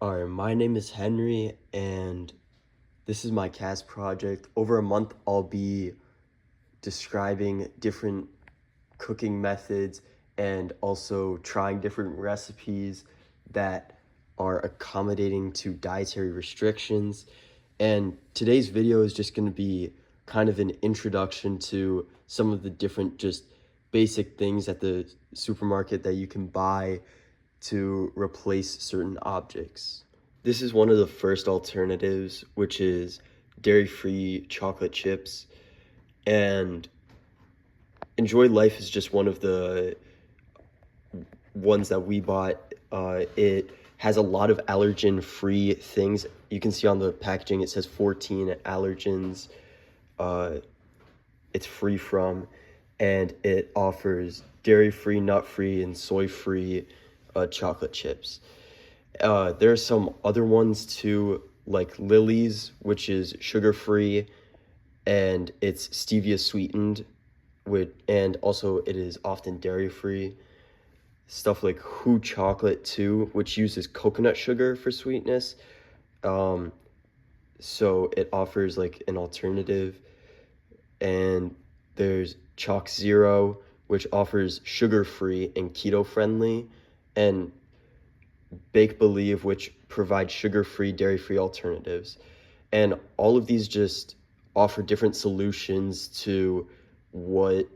Alright, my name is Henry, and this is my CAS project. Over a month, I'll be describing different cooking methods and also trying different recipes that are accommodating to dietary restrictions. And today's video is just going to be kind of an introduction to some of the different just basic things at the supermarket that you can buy to replace certain objects. This is one of the first alternatives, which is dairy-free chocolate chips. And Enjoy Life is just one of the ones that we bought. It has a lot of allergen-free things. You can see on the packaging it says 14 allergens it's free from, and it offers dairy-free, nut-free, and soy-free chocolate chips. There are some other ones too, like Lily's, which is sugar-free, and it's stevia sweetened, and also it is often dairy-free. Stuff like Hu Chocolate too, which uses coconut sugar for sweetness. So it offers like an alternative. And there's Chalk Zero, which offers sugar-free and keto-friendly, and Bake Believe, which provides sugar-free, dairy-free alternatives. And all of these just offer different solutions to what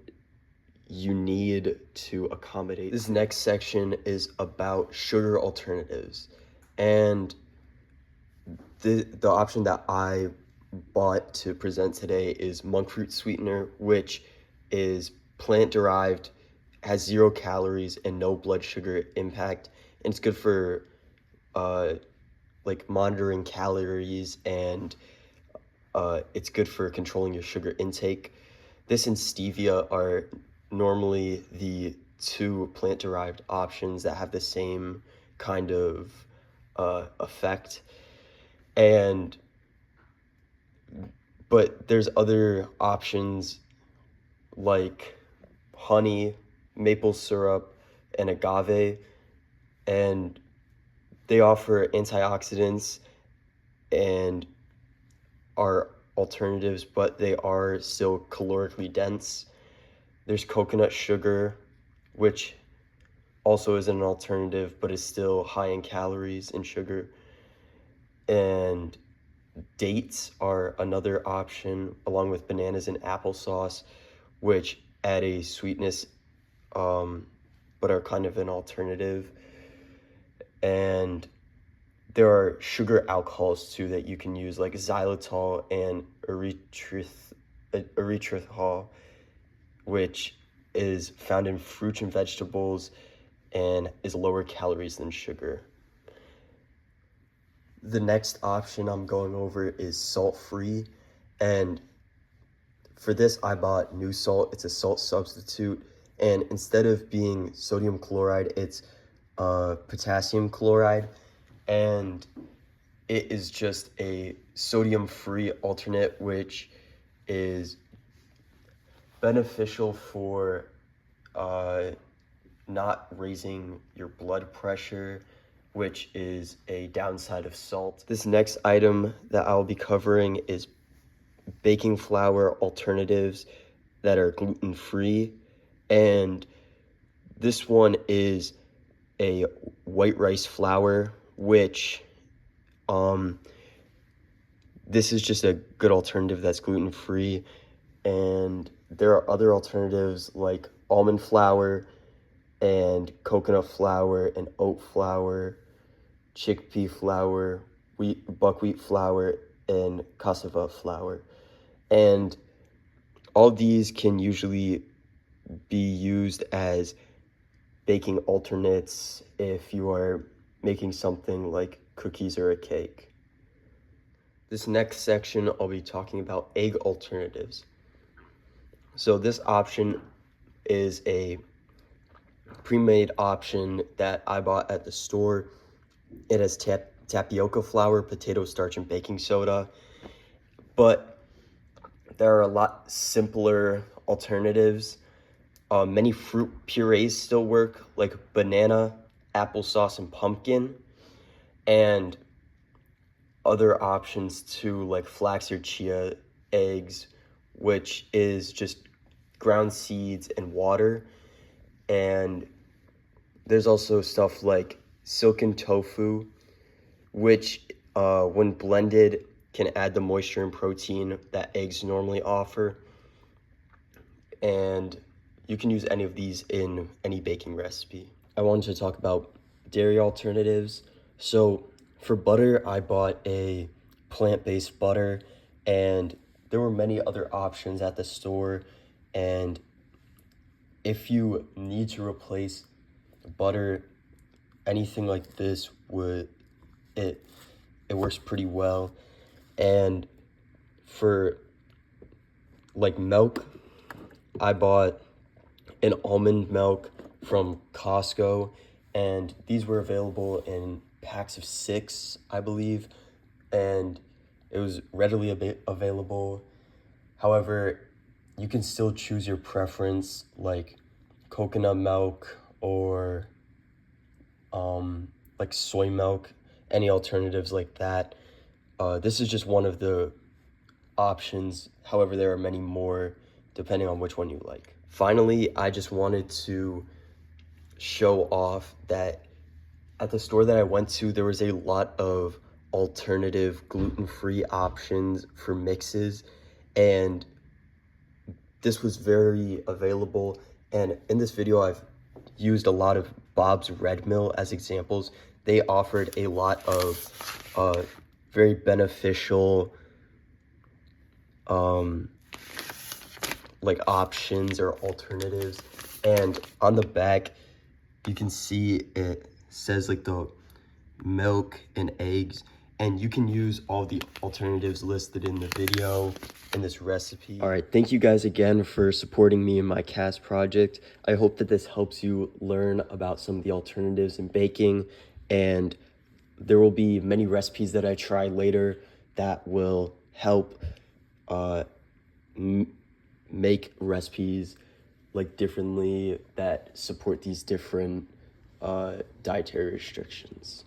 you need to accommodate. This next section is about sugar alternatives. And the option that I bought to present today is monk fruit sweetener, which is plant-derived, has 0 calories and no blood sugar impact, and it's good for like monitoring calories, and it's good for controlling your sugar intake. This and stevia are normally the 2 plant-derived options that have the same kind of effect. But there's other options like honey, maple syrup, and agave, and they offer antioxidants and are alternatives, but they are still calorically dense. There's coconut sugar, which also is an alternative, but is still high in calories and sugar. And dates are another option, along with bananas and applesauce, which add a sweetness, but are kind of an alternative. And there are sugar alcohols too that you can use, like xylitol and erythritol, which is found in fruits and vegetables and is lower calories than sugar. The next option I'm going over is salt-free, and for this I bought Nu-Salt. It's a salt substitute, and instead of being sodium chloride, it's potassium chloride, and it is just a sodium-free alternate, which is beneficial for not raising your blood pressure, which is a downside of salt. This next item that I'll be covering is baking flour alternatives that are gluten-free, and this one is a white rice flour, which this is just a good alternative that's gluten-free. And there are other alternatives like almond flour and coconut flour and oat flour, chickpea flour, buckwheat flour, and cassava flour. And all these can usually be used as baking alternates if you are making something like cookies or a cake. This next section, I'll be talking about egg alternatives. So this option is a pre-made option that I bought at the store. It has tapioca flour, potato starch, and baking soda, but there are a lot simpler alternatives. Many fruit purees still work, like banana, applesauce, and pumpkin. and other options too, like flax or chia eggs, which is just ground seeds and water. And there's also stuff like silken tofu, which when blended can add the moisture and protein that eggs normally offer. And you can use any of these in any baking recipe. I wanted to talk about dairy alternatives. So for butter, I bought a plant-based butter, and there were many other options at the store. And if you need to replace butter, anything like this it it works pretty well. And for like milk, I bought an almond milk from Costco, and these were available in packs of 6, I believe, and it was readily available. However, you can still choose your preference, like coconut milk or like soy milk, any alternatives like that. This is just one of the options. However, there are many more depending on which one you like. Finally, I just wanted to show off that at the store that I went to, there was a lot of alternative gluten-free options for mixes, and this was very available. And in this video, I've used a lot of Bob's Red Mill as examples. They offered a lot of very beneficial like options or alternatives. And on the back, you can see it says like the milk and eggs, and you can use all the alternatives listed in the video in this recipe. All right, thank you guys again for supporting me in my cast project. I hope that this helps you learn about some of the alternatives in baking, and there will be many recipes that I try later that will help make recipes like differently that support these different dietary restrictions.